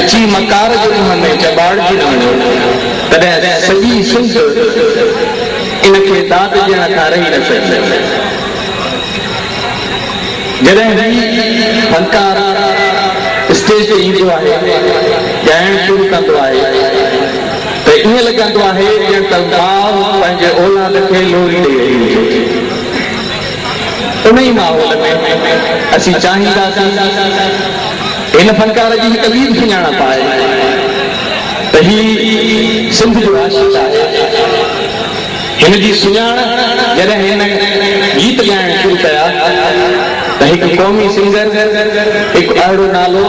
अची मकार जो में चबाड़ जी वञो तॾहिं सॼी सिंध इनखे दाद ॾियण खां रही न सघंदी। जॾहिं ही फनकार स्टेज ते ईंदो आहे ॻाइणु शुरू कंदो आहे त ईअं लॻंदो आहे ॼण त माउ पंहिंजे औलाद खे लोरी ॾेई रही हुजे। उन ई माहौल में असीं चाहींदासीं हिन फनकार जी हिकु ॿी बि सुञाणप आहे त ही सिंध जो आशिक़ आहे। हिन जी सुञाण जॾहिं हिन गीत ॻाइण शुरू कया त हिकु क़ौमी सिंगर हिकु अहिड़ो नालो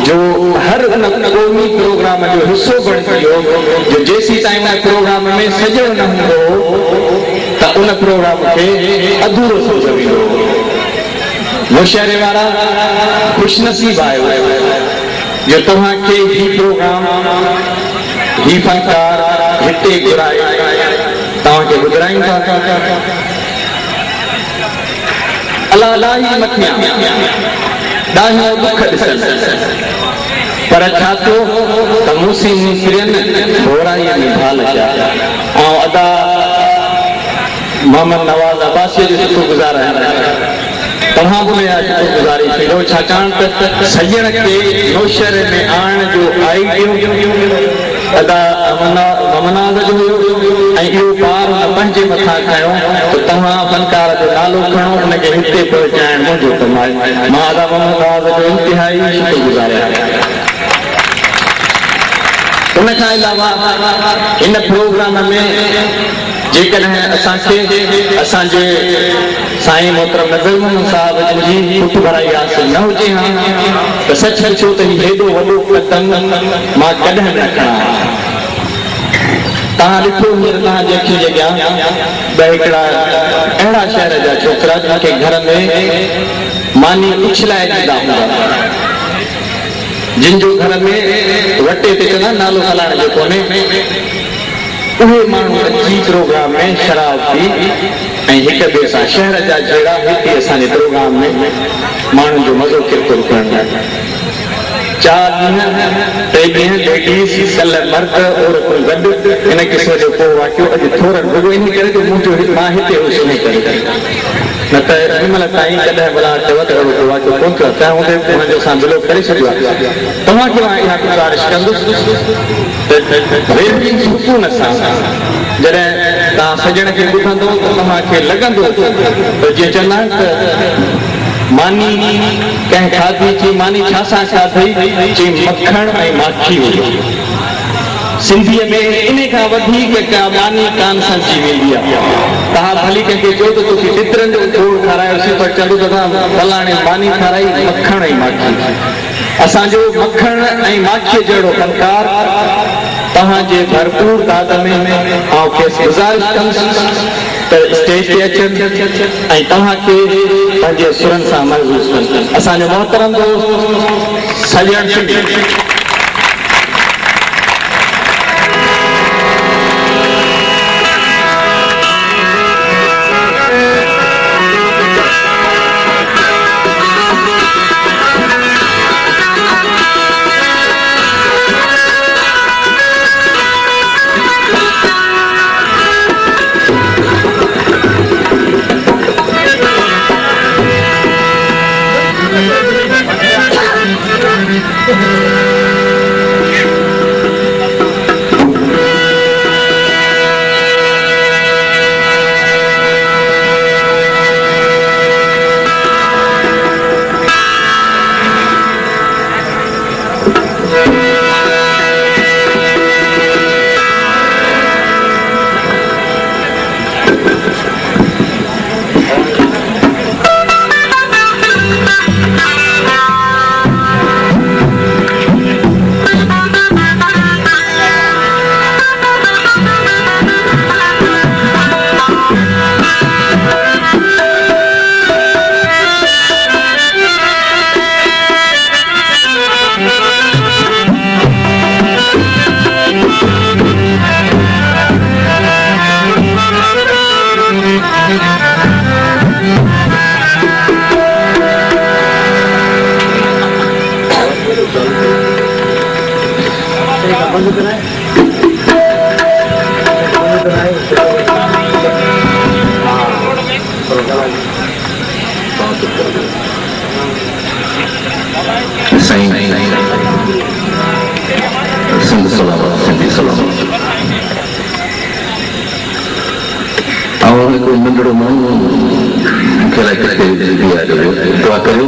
जो हर उन क़ौमी प्रोग्राम जो हिसो बणिजी वियो जो जेसीं ताईं उन प्रोग्राम में सॼो न हूंदो त उन प्रोग्राम खे अधूरो सम्झो वेंदो। मुशहरे वारा ख़ुशनसीब आयो जो तव्हांखे ही प्रोग्राम ही फनकार हिते घुराए तव्हांखे ॿुधायूं था। अलाह इलाही मथियां ॾाढो दुख ॾिसनि पर छा थियो त मूसी मिस्रियनि घोराईअ में भाल कया ऐं अदा मोहम्मद नवाज़ अब्बासी जो शुक्रगुज़ार आहिनि। तव्हां बि हुनजा शुक्रगुज़ारी छॾियो छाकाणि त सजण खे नौशहरे में आणण जो आइडियो अदा ममनाज़ जो हुयो ऐं इहो पार हुन पंहिंजे मथां खयो त तव्हां फनकार जो नालो खणो हुनखे हिते पहुचाइण मुंहिंजो कमु आहे। मां अदा ममनाज़ जो इंतिहाई शुक्रगुज़ार आहियां। उन खां अलावा हिन प्रोग्राम में जेकॾहिं असांखे असांजे साईं मोहतरम नज़र मोहम्मद साहिब जी पुठ भराई हासिल न हुजे हा त सच पुछो त हेॾो वॾो कदम मां कॾहिं न खणां। तव्हां ॾिठो हींअर तव्हांजे अखियुनि जे अॻियां ॿ हिकिड़ा अहिड़ा शहर जा छोकिरा जंहिंखे घर में मानी उछलाए ॾींदा हूंदा जिन जो घर में वटे ते चवंदा नालो हलाइण जो कोन्हे उहे माण्हू अची प्रोग्राम में शराब पी ऐं हिक ॿिए सां शहर जा जहिड़ा हिते असांजे प्रोग्राम में माण्हुनि जो मज़ो किरकिरो करण लाइ 4 ॾींहं 3 ॾींहं लेडीज़ कल्ह मर्द औरतूं गॾु इन क़िस्म जो को वाक़ियो अॼु थोरनि रुॻो इन करे जो मुंहिंजो मां हिते हुउसि इन करे न त हिनमहिल ताईं कॾहिं भला चयो त अहिड़ो को वाक़ियो कोन थियो तंहिं हूंदे हुनजो असां विलो करे छॾियो आहे। तव्हांखे मां इहा गुज़ारिश कंदुसि त सुकून सां जॾहिं तव्हां सजण खे ॿुधंदो त तव्हांखे लॻंदो त जीअं चवंदा आहिनि त मानी कंहिं खाधी चई मानी छा सां खाधई चई मखण ऐं माखी हुई। सिंधीअ में इन खां वधीक का मानी कान सम्झी वेंदी आहे। तव्हां भली कंहिंखे चओ त तोखे पितरनि जो गोड़ खारायोसीं पर चवंदो त तव्हां फलाणे मानी खाराई मखण ऐं माखी। असांजो मखण ऐं माखीअ जहिड़ो फनकार तव्हांजे भरपूर दाद में आउं खेसि गुज़ारिश कंदुसि त स्टेज ते अचनि ऐं तव्हांखे पंहिंजे सुरनि सां महसूस कनि। असांजो मोहतरम दोस्त सजण सिंह सिंध सलामत सिंधी सलामत और कोई नंढड़ो माण्हू मूंखे लाइ किथे दिया दुआ करियो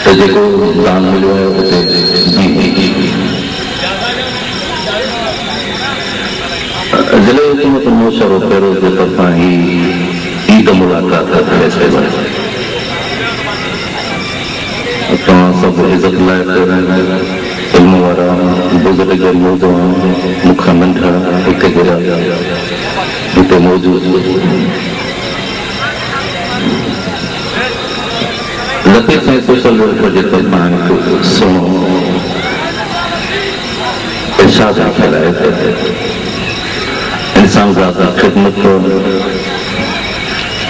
त जेको दान मिलियो आहे उते ज़िले हुकूमत नौशहर फेरोज़ जे तरफ़ां ही ईद मुलाक़ात फेस्टिवल तव्हां सभु इज़त लाइ इल्म वारा बुज़ुर्ग नौजवान मूंखां नंढा हिक जहिड़ा हिते मौजूदु लतीफ़ ऐं सोशल वेलफेयर जे तरफ़ां हिकु सुहिणो इरशाद लिखियलु आहे त इंसान ज़ात ख़िदमत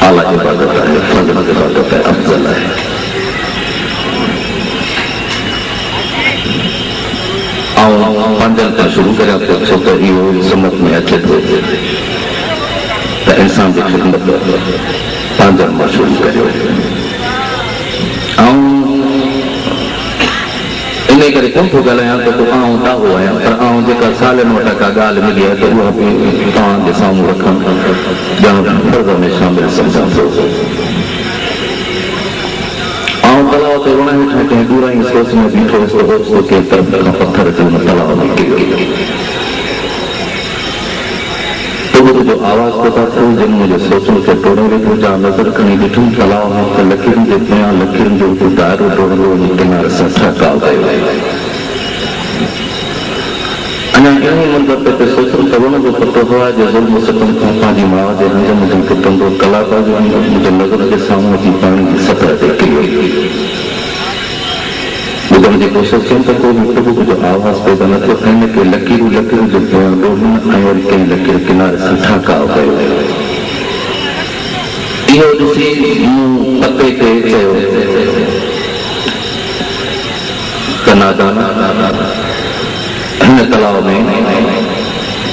आला इबादत आहे, फज़ल इबादत आहे, अफ़ज़ल आहे। पंहिंजनि खां शुरू करियां थो छो त इहो सुन्नत में अचे थो त इंसान जी ख़िदमत पंहिंजनि मां शुरू करियो। इन करे कोन थो ॻाल्हायां त आउं ॾाहो आहियां, पर आउं जेका सालनि वटां का ॻाल्हि मिली आहे त उहा बि तव्हांजे साम्हूं रखणु ॼण फर्ज़ में शामिल सम्झां थो। तलाव ते वण हेठां कंहिं ॻूराई सोच में बीठो हुउसि त ओचितो कंहिं तरफ़ खां पथर जो तलाव में किरियो। जो आवाज़ पैदा थियो जिन मुंहिंजे सोचनि खे टोड़े वेठो जा नज़र खणी ॾिठुमि तलाव में त लकीरुनि जे पोयां लकीरुनि जो हिकु दाइरो टोड़ंदो वञी किनारे सां ठहकाव कयो। अञा इन मंदर ते सोचुमि त वण जो पतो हुआ जे ज़ुल्म सितम खां पंहिंजी माउ जे हंध में किटंदो कलाक जो मुंहिंजे नज़र जे साम्हूं अची पाणी जी सतह ते किरियो। ॿुधण जी कोशिशि कयमि त को बि टुॿुक जो आवाज़ पैदा न थियो ऐं के लकीरूं लकीरूं जे पोयां ॾोड़नि ऐं वरी कंहिं लकीर किनारे सां ठहकाव कयो। इहो ॾिसी मूं पते खे चयो त नादाना हिन तलाव में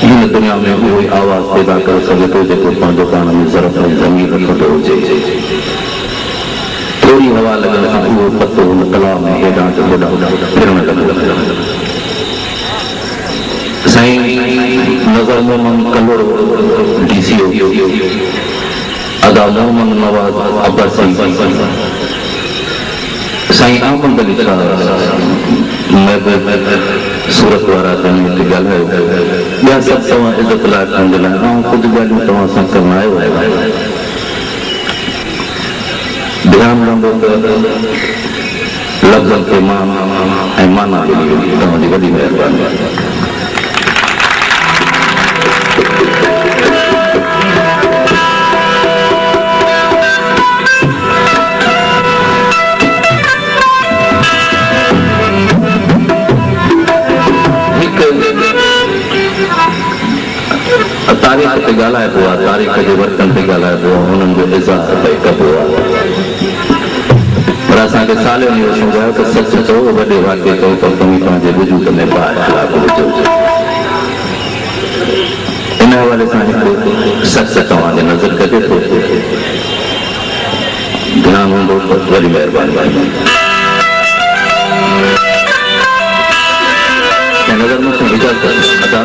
हिन दुनिया में उहो ई आवाज़ पैदा करे सघे थो जेको पंहिंजो पाण में ज़रफ़ ऐं ज़मीर रखंदो हुजे। थोरी हवा लॻण खां उहो पतो हुन तलाव में हेॾां ते होॾां फिरण लॻो। साईं नज़र मोहम्मद कलोड़ डीसीओ अदा मोहम्मद नवाज़ अब्बासी साईं अहमद अली शाह सूरत वारा हिते ॻाल्हायो। ॿिया सभु तव्हां इज़त लाइ खणंदल आहियो ऐं कुझु ॻाल्हियूं तव्हां सां करणु आयो आहे। ध्यानु रहंदो त लफ़्ज़नि खे माना ऐं माना मिली वेंदी। तव्हांजी वॾी महिरबानी। तारीख़ ते ॻाल्हाइबो आहे, तारीख़ जे वर्कनि ते ॻाल्हाइबो आहे, हुननि जो इज़ाफ़ो भई कबो आहे। पर असांखे सालियों इहो सम्झायो त सच चओ वॾे वाक्य चओ त तव्हीं पंहिंजे वजूद में बाख़लाक़ हुजो। इन हवाले सां हिकु सच तव्हांजे नज़र कढे थो, ध्यानु हूंदो त वरी महिरबानी। नज़र में इजाज़त अदा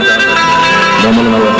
मोहम्मद नवाज़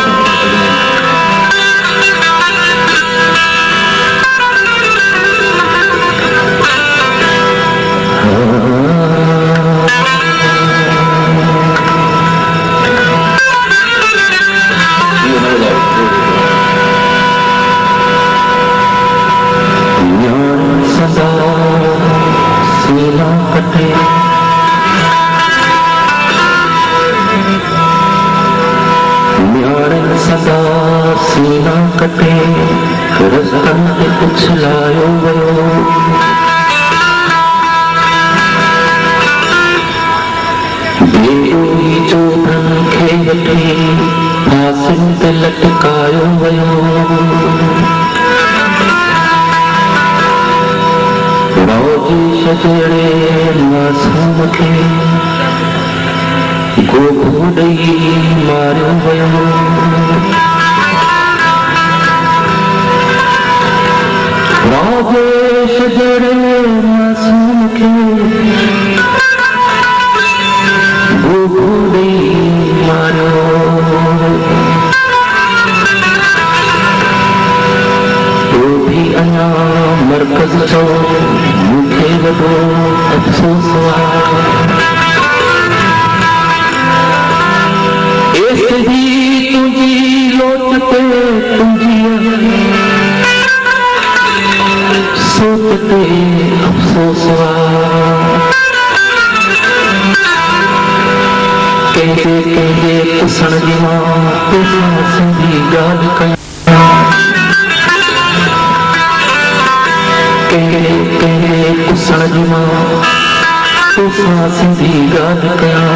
सीना कटे रस्तन ते उछलायो वियो। बेड़ी जो धन खे वठी फासिन ते लटकायो वियो। मौज शजरे मासूम खे गोगो ॾेई मारियो वियो। राजेश जड़े मासूम खे गोगो ॾेई मारियो। तो भी अञा मरकज़ चओ मूंखे वॾो अफ़सोस आहे तुंहिंजी लोट ते तुंहिंजी सोच ते अफ़सोस कंहिंजे कंहिंजे पुसण जी मां तोसां सिंधी ॻाल्हि कयां। कंहिंजे कंहिंजे पुसण जी मां तोसां सिंधी ॻाल्हि कयां।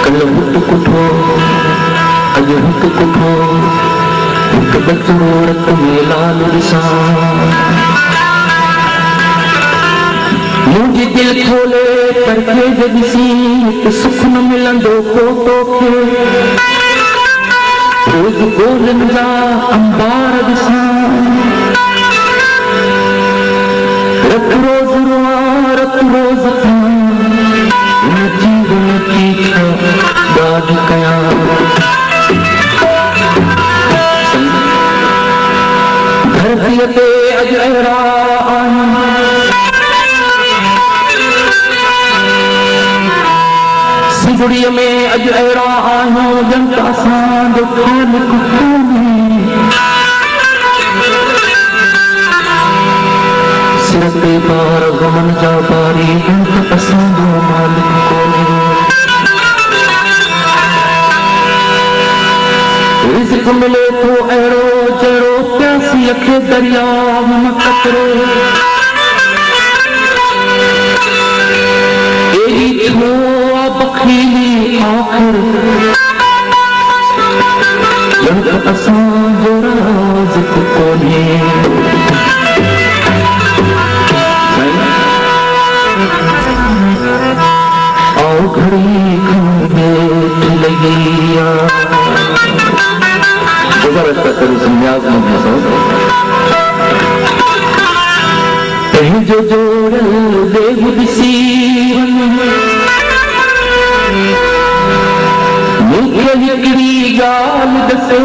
कल्ह हुत कुठो अॼु हुत कुठो हिकु बचड़ो रत में लाल ॾिसां। मुंहिंजी दिलि खोले पर खेज ॾिसी हिकु सुख न मिलंदो को तोखे। रोज़ गोलनि जा अंबार ॾिसां। रत रोज़ रोआ रत रोज़ खां हुन जीवन जी ॻाल्हि कयां। धरतीअ ते अॼु अहिड़ा आहिनि सिंधड़ीअ में अॼु अहिड़ा आहियूं जनता असांजो ख़ालिक़ कोन्हे। सिर ते बार ग़मनि जा बारी असांजो मालिक कोन्हे। रिज़्क़ मिले थो अहिड़ो जहिड़ो प्यासीअ खे दरियाव में कतरे। एॾी छो आहे बख़ीली आख़िर ॼण असांजो राज़िक़ कोन्हे। आओ घड़ी खंडे लगी पंहिंजो जोड़ल देव ॾिसी मूंखे हिकिड़ी ॻाल्हि ॾसे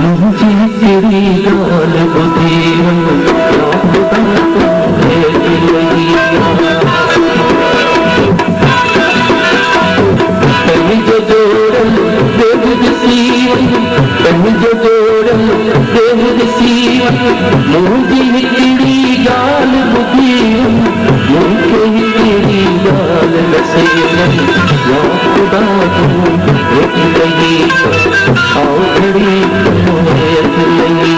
मुंहिंजी हिकिड़ी ॻाल्हि ॿुधी पंहिंजो जोड़ल देव ॾिसी पंहिंजो जोड़ल देव ॾिसी मुंहिंजी हिकिड़ी ॻाल्हि ॿुधी मूंखे हिकिड़ी ॻाल्हि ॾसे या ख़ुदा रोटी लही आओ घड़ी लही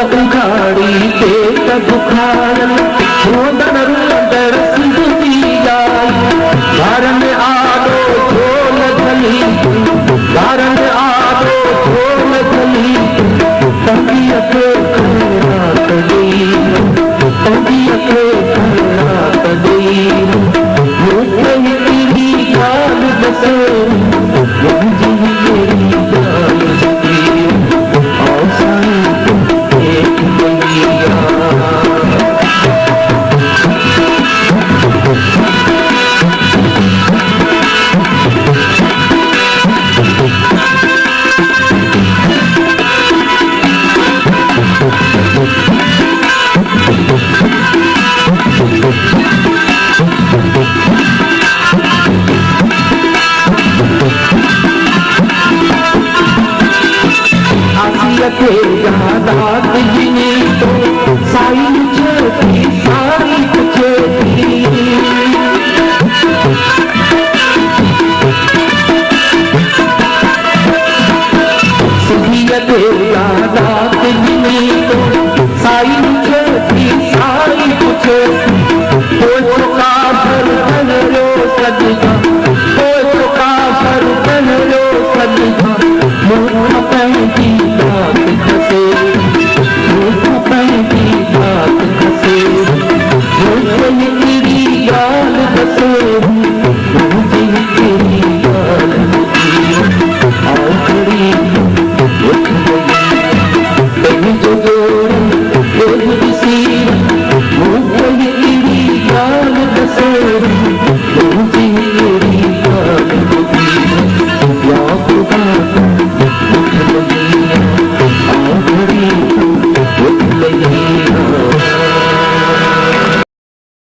उघाड़ी पेट बुखारन रोदन रोदन सिंधुदी आई घर में आदो झोल धली घर में आदो झोल धली तंगिया के खरात दी तंगिया के खरात दी मुझे तेरी गाल बसे मुझे तेरी गाल बसे और साई एक गलिया के यादात जिने तो साई चेती सारी चेती सिया के यादात